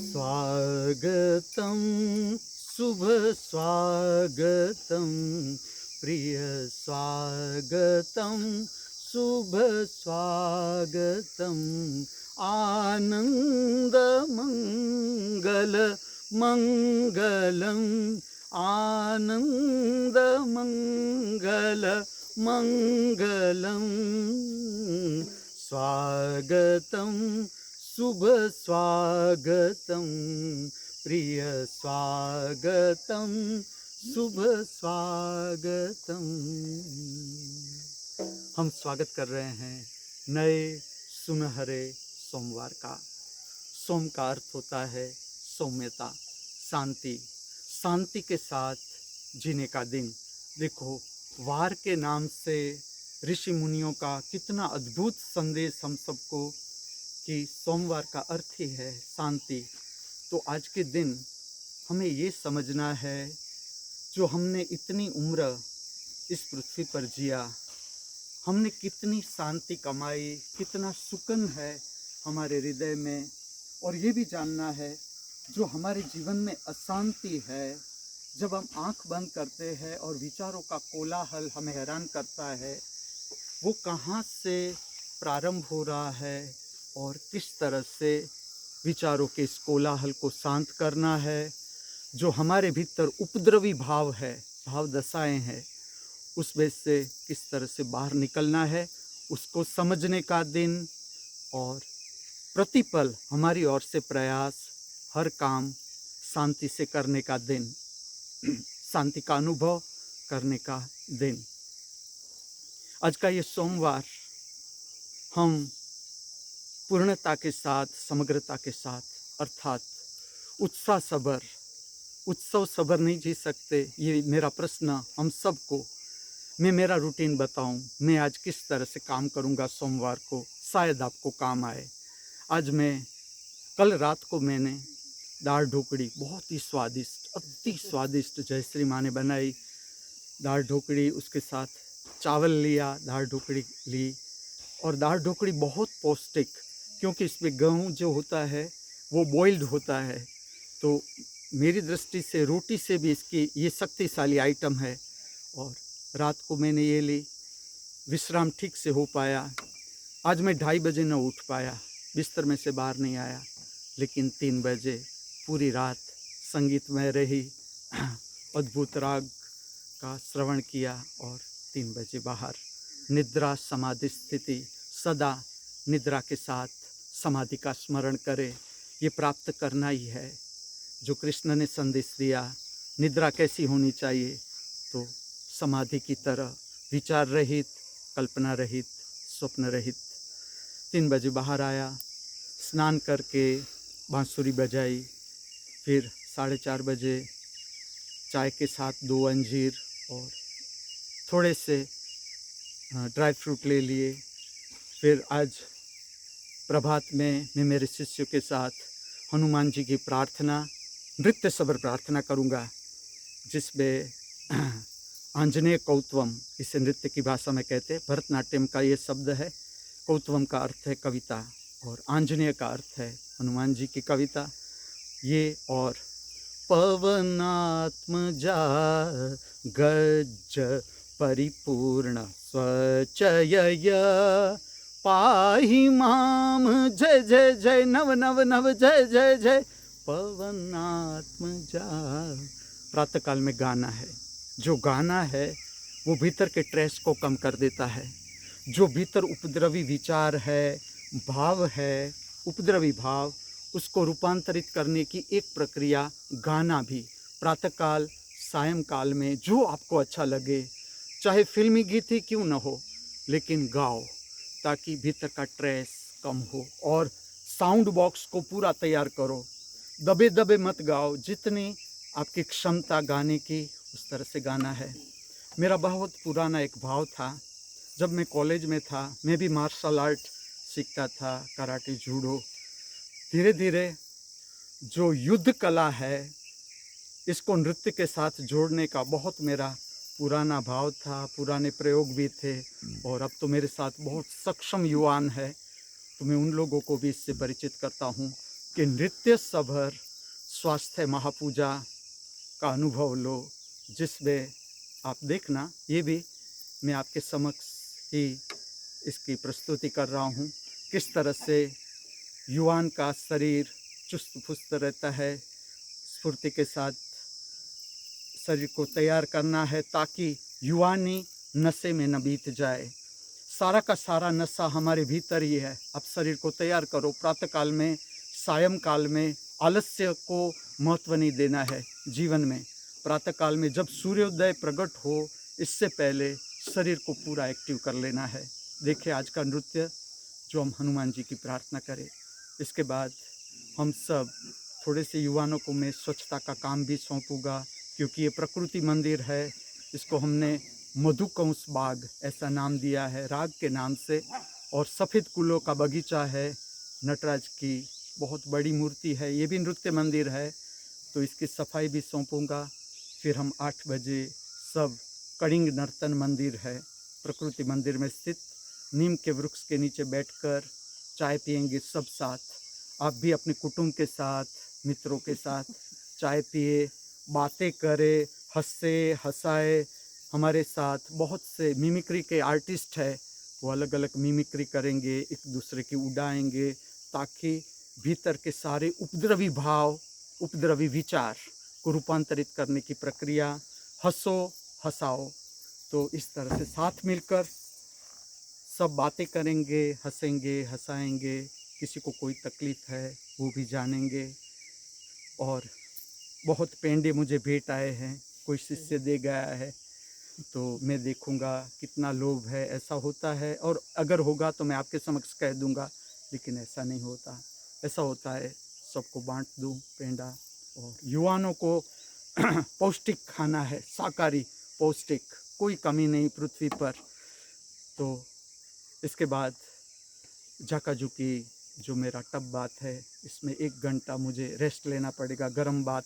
स्वागतं शुभ स्वागतं प्रिय स्वागतं शुभ स्वागतं आनंद मंगल मंगलम आनंद मंगल मंगलम स्वागतं शुभ स्वागतं प्रिय स्वागतं शुभ स्वागतं। हम स्वागत कर रहे हैं नए सुनहरे सोमवार का। सोम का अर्थ होता है सौम्यता, शांति, शांति के साथ जीने का दिन। देखो, वार के नाम से ऋषि मुनियों का कितना अद्भुत संदेश हम सबको कि सोमवार का अर्थ ही है शांति। तो आज के दिन हमें ये समझना है, जो हमने इतनी उम्र इस पृथ्वी पर जिया, हमने कितनी शांति कमाई, कितना सुकून है हमारे हृदय में। और ये भी जानना है, जो हमारे जीवन में अशांति है, जब हम आंख बंद करते हैं और विचारों का कोलाहल हमें हैरान करता है, वो कहाँ से प्रारंभ हो रहा है और किस तरह से विचारों के इस कोलाहल को शांत करना है। जो हमारे भीतर उपद्रवी भाव है, भाव दशाएं हैं, उस वजह से किस तरह से बाहर निकलना है, उसको समझने का दिन। और प्रतिपल हमारी ओर से प्रयास, हर काम शांति से करने का दिन, शांति का अनुभव करने का दिन। आज का ये सोमवार हम पूर्णता के साथ, समग्रता के साथ, अर्थात उत्सव सबर नहीं जी सकते। ये मेरा प्रश्न हम सबको। मैं मेरा रूटीन बताऊं, मैं आज किस तरह से काम करूंगा सोमवार को, शायद आपको काम आए। आज कल रात को मैंने दाल ढोकड़ी, बहुत ही स्वादिष्ट, अति स्वादिष्ट जयश्री माँ ने बनाई दाल ढोकड़ी, उसके साथ चावल लिया, दाल ढोकड़ी ली। और दाल ढोकड़ी बहुत पौष्टिक, क्योंकि इसमें गेहूँ जो होता है वो बॉइल्ड होता है। तो मेरी दृष्टि से रोटी से भी इसकी ये शक्तिशाली आइटम है। और रात को मैंने ये ली, विश्राम ठीक से हो पाया। आज मैं 2:30 बजे न उठ पाया, बिस्तर में से बाहर नहीं आया, लेकिन 3 बजे पूरी रात संगीतमय रही, अद्भुत राग का श्रवण किया और 3 बजे बाहर। निद्रा समाधि स्थिति, सदा निद्रा के साथ समाधि का स्मरण करें, ये प्राप्त करना ही है। जो कृष्ण ने संदेश दिया, निद्रा कैसी होनी चाहिए, तो समाधि की तरह, विचार रहित, कल्पना रहित, स्वप्न रहित। 3 बजे बाहर आया, स्नान करके बांसुरी बजाई, फिर 4:30 बजे चाय के साथ 2 अंजीर और थोड़े से ड्राई फ्रूट ले लिए। फिर आज प्रभात में मैं मेरे शिष्यों के साथ हनुमान जी की प्रार्थना, नृत्य सबर प्रार्थना करूँगा, जिसमें आंजनेय कौतवम, इसे नृत्य की भाषा में कहते हैं। भरतनाट्यम का ये शब्द है। कौतवम का अर्थ है कविता और आंजनेय का अर्थ है हनुमान जी की कविता। ये और पवनात्मजा गज परिपूर्ण स्वचय पाहि माम, जय जय जय नव नव नव जय जय जय पवनात्मजा। प्रातःकाल में गाना है। जो गाना है वो भीतर के ट्रेस को कम कर देता है। जो भीतर उपद्रवी विचार है, भाव है, उपद्रवी भाव, उसको रूपांतरित करने की एक प्रक्रिया गाना भी। प्रातःकाल सायंकाल में जो आपको अच्छा लगे, चाहे फिल्मी गीत ही क्यों न हो, लेकिन गाओ, ताकि भीतर का ट्रेस कम हो। और साउंड बॉक्स को पूरा तैयार करो। दबे दबे मत गाओ, जितनी आपकी क्षमता गाने की उस तरह से गाना है। मेरा बहुत पुराना एक भाव था। जब मैं कॉलेज में था, मैं भी मार्शल आर्ट सीखता था, कराटे, जूडो। धीरे धीरे जो युद्ध कला है, इसको नृत्य के साथ जोड़ने का बहुत मेरा पुराना भाव था, पुराने प्रयोग भी थे। और अब तो मेरे साथ बहुत सक्षम युवान है, तो मैं उन लोगों को भी इससे परिचित करता हूँ कि नृत्य सभर स्वास्थ्य महापूजा का अनुभव लो, जिसमें आप देखना, ये भी मैं आपके समक्ष ही इसकी प्रस्तुति कर रहा हूँ, किस तरह से युवान का शरीर चुस्त फुस्त रहता है। स्फूर्ति के साथ शरीर को तैयार करना है ताकि युवानी नशे में न बीत जाए। सारा का सारा नशा हमारे भीतर ही है। अब शरीर को तैयार करो। प्रातःकाल में, सायंकाल में आलस्य को महत्व नहीं देना है जीवन में। प्रातःकाल में जब सूर्योदय प्रकट हो, इससे पहले शरीर को पूरा एक्टिव कर लेना है। देखिए आज का नृत्य जो हम हनुमान जी की प्रार्थना करें। इसके बाद हम सब थोड़े से युवानों को मैं स्वच्छता का काम भी सौंपूंगा, क्योंकि ये प्रकृति मंदिर है। इसको हमने मधुकंस बाग ऐसा नाम दिया है राग के नाम से। और सफ़ेद फूलों का बगीचा है। नटराज की बहुत बड़ी मूर्ति है। ये भी नृत्य मंदिर है, तो इसकी सफाई भी सौंपूंगा। फिर हम 8 बजे सब कलिंग नर्तन मंदिर है, प्रकृति मंदिर में स्थित, नीम के वृक्ष के नीचे बैठकर चाय पिएंगे सब साथ। आप भी अपने कुटुंब के साथ, मित्रों के साथ चाय पिए, बातें करें, हंसे हंसाए। हमारे साथ बहुत से मिमिक्री के आर्टिस्ट है, वो अलग अलग मिमिक्री करेंगे, एक दूसरे की उड़ाएंगे, ताकि भीतर के सारे उपद्रवी भाव, उपद्रवी विचार को रूपांतरित करने की प्रक्रिया। हंसो हंसाओ। तो इस तरह से साथ मिलकर सब बातें करेंगे, हंसेंगे हंसाएंगे। किसी को कोई तकलीफ़ है वो भी जानेंगे। और बहुत पेंडे मुझे भेंट आए हैं, कोई शिष्य दे गया है, तो मैं देखूंगा कितना लोभ है। ऐसा होता है, और अगर होगा तो मैं आपके समक्ष कह दूंगा, लेकिन ऐसा नहीं होता। ऐसा होता है सबको बांट दूं पेंडा। और युवानों को पौष्टिक खाना है, शाकाहारी पौष्टिक, कोई कमी नहीं पृथ्वी पर। तो इसके बाद झाकाझुकी जो मेरा टब बात है, इसमें 1 घंटा मुझे रेस्ट लेना पड़ेगा, गर्म बात,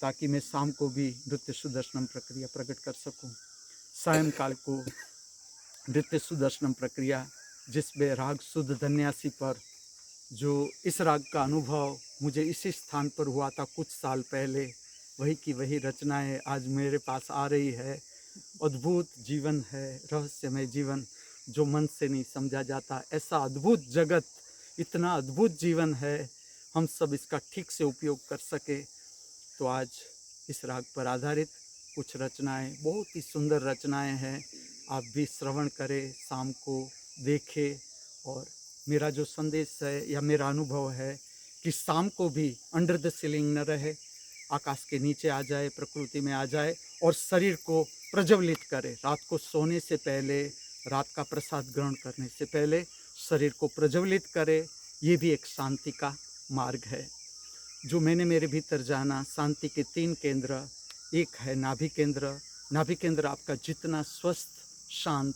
ताकि मैं शाम को भी नृत्य सुदर्शनम प्रक्रिया प्रकट कर सकूं। सायंकाल को नृत्य सुदर्शनम प्रक्रिया, जिसमें राग शुद्ध धन्यासी पर, जो इस राग का अनुभव मुझे इसी स्थान पर हुआ था कुछ साल पहले, वही की वही रचनाएं आज मेरे पास आ रही है। अद्भुत जीवन है, रहस्यमय जीवन, जो मन से नहीं समझा जाता। ऐसा अद्भुत जगत, इतना अद्भुत जीवन है, हम सब इसका ठीक से उपयोग कर सके। तो आज इस राग पर आधारित कुछ रचनाएं, बहुत ही सुंदर रचनाएं हैं, आप भी श्रवण करें, शाम को देखें। और मेरा जो संदेश है या मेरा अनुभव है कि शाम को भी अंडर द सीलिंग न रहे, आकाश के नीचे आ जाए, प्रकृति में आ जाए और शरीर को प्रज्वलित करे। रात को सोने से पहले, रात का प्रसाद ग्रहण करने से पहले शरीर को प्रज्वलित करे। ये भी एक शांति का मार्ग है जो मैंने मेरे भीतर जाना। शांति के 3 केंद्र, एक है नाभि केंद्र। नाभि केंद्र आपका जितना स्वस्थ, शांत,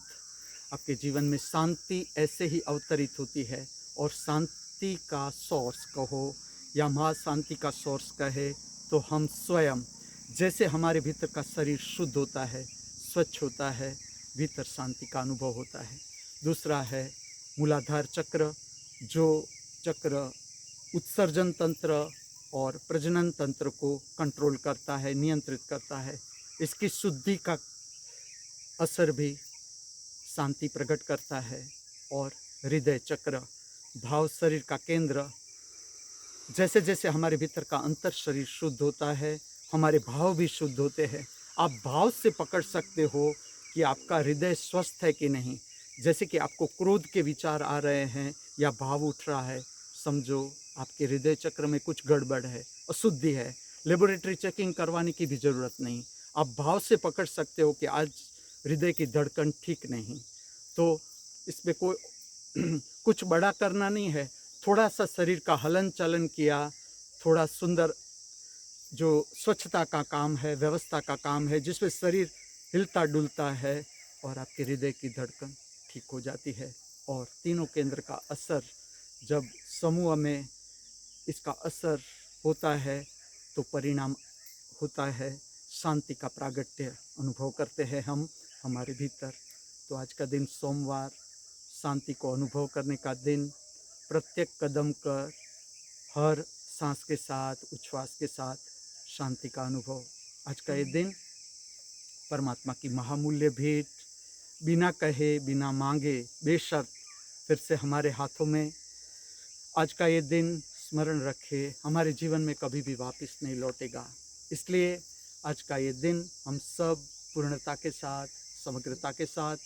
आपके जीवन में शांति ऐसे ही अवतरित होती है। और शांति का सोर्स कहो या महाशांति का सोर्स कहे तो हम स्वयं, जैसे हमारे भीतर का शरीर शुद्ध होता है, स्वच्छ होता है, भीतर शांति का अनुभव होता है। दूसरा है मूलाधार चक्र, जो चक्र उत्सर्जन तंत्र और प्रजनन तंत्र को कंट्रोल करता है, नियंत्रित करता है। इसकी शुद्धि का असर भी शांति प्रकट करता है। और हृदय चक्र, भाव शरीर का केंद्र, जैसे जैसे हमारे भीतर का अंतर शरीर शुद्ध होता है, हमारे भाव भी शुद्ध होते हैं। आप भाव से पकड़ सकते हो कि आपका हृदय स्वस्थ है कि नहीं। जैसे कि आपको क्रोध के विचार आ रहे हैं या भाव उठ रहा है, समझो आपके हृदय चक्र में कुछ गड़बड़ है, अशुद्धि है। लेबोरेटरी चेकिंग करवाने की भी ज़रूरत नहीं, आप भाव से पकड़ सकते हो कि आज हृदय की धड़कन ठीक नहीं। तो इसमें कोई कुछ बड़ा करना नहीं है, थोड़ा सा शरीर का हलन चलन किया, थोड़ा सुंदर जो स्वच्छता का काम है, व्यवस्था का काम है, जिसमें शरीर हिलता डुलता है और आपके हृदय की धड़कन ठीक हो जाती है। और तीनों केंद्र का असर जब समूह में इसका असर होता है तो परिणाम होता है शांति का प्रागट्य अनुभव करते हैं हम हमारे भीतर। तो आज का दिन सोमवार, शांति को अनुभव करने का दिन। प्रत्येक कदम कर, हर सांस के साथ, उच्छ्वास के साथ शांति का अनुभव। आज का ये दिन परमात्मा की महामूल्य भेंट, बिना कहे बिना मांगे बेशर्त फिर से हमारे हाथों में। आज का ये दिन स्मरण रखे, हमारे जीवन में कभी भी वापस नहीं लौटेगा। इसलिए आज का ये दिन हम सब पूर्णता के साथ, समग्रता के साथ,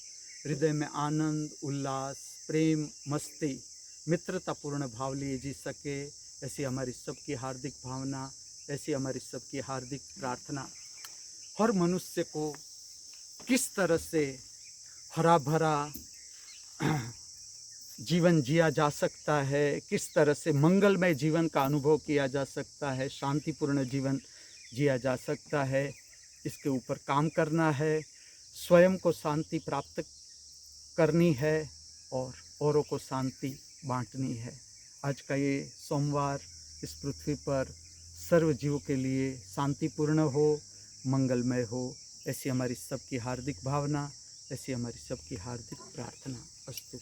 हृदय में आनंद, उल्लास, प्रेम, मस्ती, मित्रतापूर्ण भाव लिए जी सके, ऐसी हमारी सबकी हार्दिक भावना, ऐसी हमारी सबकी हार्दिक प्रार्थना। हर मनुष्य को किस तरह से हरा भरा जीवन जिया जा सकता है, किस तरह से मंगलमय जीवन का अनुभव किया जा सकता है, शांतिपूर्ण जीवन जिया जा सकता है, इसके ऊपर काम करना है। स्वयं को शांति प्राप्त करनी है और औरों को शांति बांटनी है। आज का ये सोमवार इस पृथ्वी पर सर्व जीवों के लिए शांतिपूर्ण हो, मंगलमय हो, ऐसी हमारी सबकी हार्दिक भावना, ऐसी हमारी सबकी हार्दिक प्रार्थना। अस्तु।